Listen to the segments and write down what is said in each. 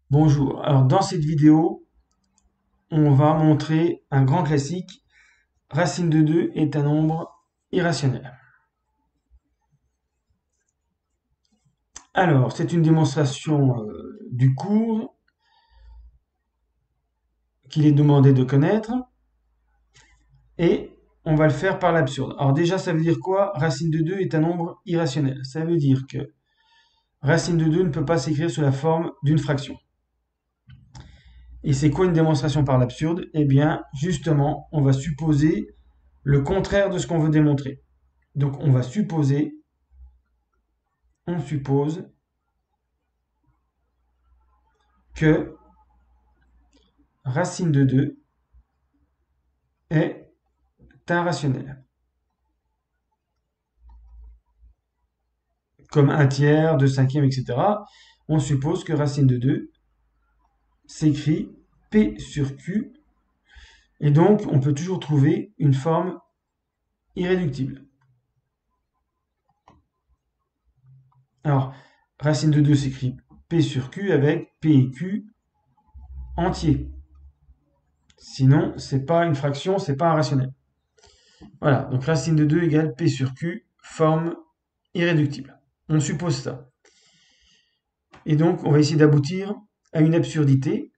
Bonjour, alors dans cette vidéo, on va montrer un grand classique, racine de 2 est un nombre irrationnel. Alors, c'est une démonstration du cours qu'il est demandé de connaître et on va le faire par l'absurde. Alors déjà, ça veut dire quoi? Racine de 2 est un nombre irrationnel. Ça veut dire que racine de 2 ne peut pas s'écrire sous la forme d'une fraction. Et c'est quoi une démonstration par l'absurde? Eh bien, justement, on va supposer le contraire de ce qu'on veut démontrer. Donc, on suppose que racine de 2 est un rationnel. Comme un tiers, 2 cinquièmes, etc. On suppose que racine de 2 s'écrit P sur Q. Et donc, on peut toujours trouver une forme irréductible. Alors, racine de 2 s'écrit P sur Q avec P et Q entiers. Sinon, c'est pas une fraction, c'est pas un rationnel. Voilà, donc racine de 2 égale P sur Q, forme irréductible. On suppose ça. Et donc, on va essayer d'aboutir à une absurdité.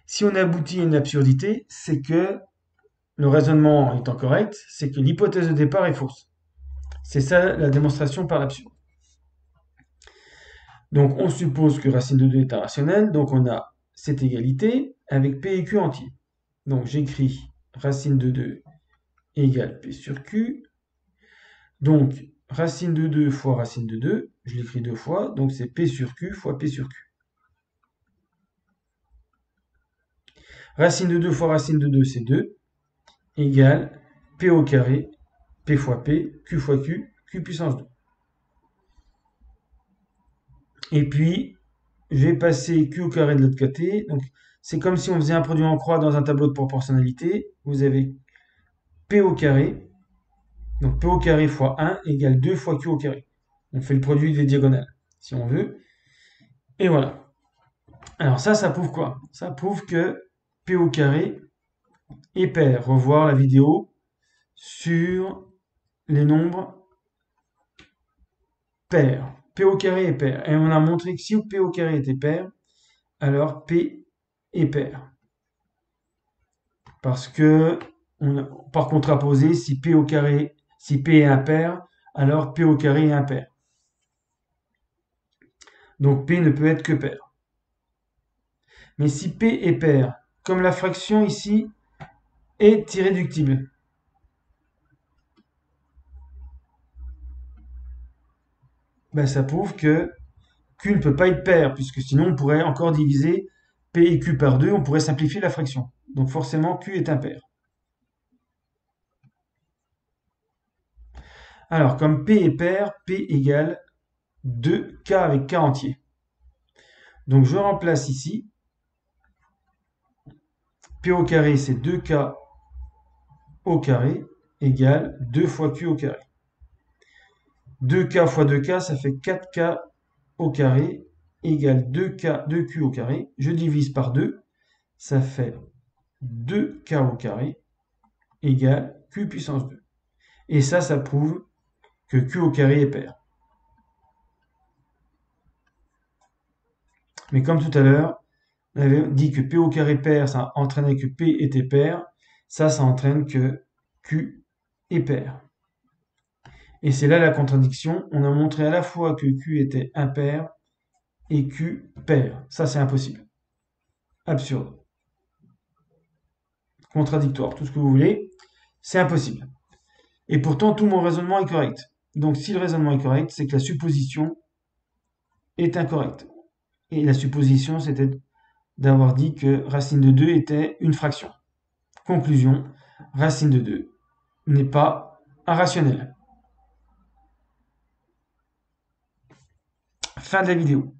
Si on aboutit à une absurdité, c'est que le raisonnement étant correct, c'est que l'hypothèse de départ est fausse. C'est ça la démonstration par l'absurde. Donc, on suppose que racine de 2 est un rationnel, donc on a cette égalité avec P et Q entiers. Donc, j'écris racine de 2 égale P sur Q. Donc, racine de 2 fois racine de 2, je l'écris deux fois, donc c'est P sur Q fois P sur Q. Racine de 2 fois racine de 2, c'est 2, égale P au carré, P fois P, Q fois Q, Q puissance 2. Et puis, je vais passer Q au carré de l'autre côté. Donc, c'est comme si on faisait un produit en croix dans un tableau de proportionnalité. Vous avez P au carré. Donc, P au carré fois 1 égale 2 fois Q au carré. On fait le produit des diagonales, si on veut. Et voilà. Alors ça prouve quoi? Ça prouve que P au carré est pair. Revoir la vidéo sur les nombres pairs. P au carré est pair. Et on a montré que si P au carré était pair, alors P est pair. Parce que, par contraposé, si P au carré, si P est impair, alors P au carré est impair. Donc P ne peut être que pair. Mais si P est pair, comme la fraction ici est irréductible, ben ça prouve que Q ne peut pas être pair, puisque sinon on pourrait encore diviser P et Q par 2, on pourrait simplifier la fraction. Donc forcément Q est impair. Alors comme P est pair, P égale 2K avec K entier. Donc je remplace ici, P au carré c'est 2K au carré égale 2 fois Q au carré. 2K fois 2K, ça fait 4K au carré égale 2Q au carré. Je divise par 2, ça fait 2K au carré égale Q puissance 2. Et ça prouve que Q au carré est pair. Mais comme tout à l'heure, on avait dit que P au carré pair, ça entraînait que P était pair. Ça entraîne que Q est pair. Et c'est là la contradiction. On a montré à la fois que Q était impair et Q pair. Ça, c'est impossible. Absurde. Contradictoire, tout ce que vous voulez. C'est impossible. Et pourtant, tout mon raisonnement est correct. Donc, si le raisonnement est correct, c'est que la supposition est incorrecte. Et la supposition, c'était d'avoir dit que racine de 2 était une fraction. Conclusion, racine de 2 n'est pas un rationnel. Fin de la vidéo.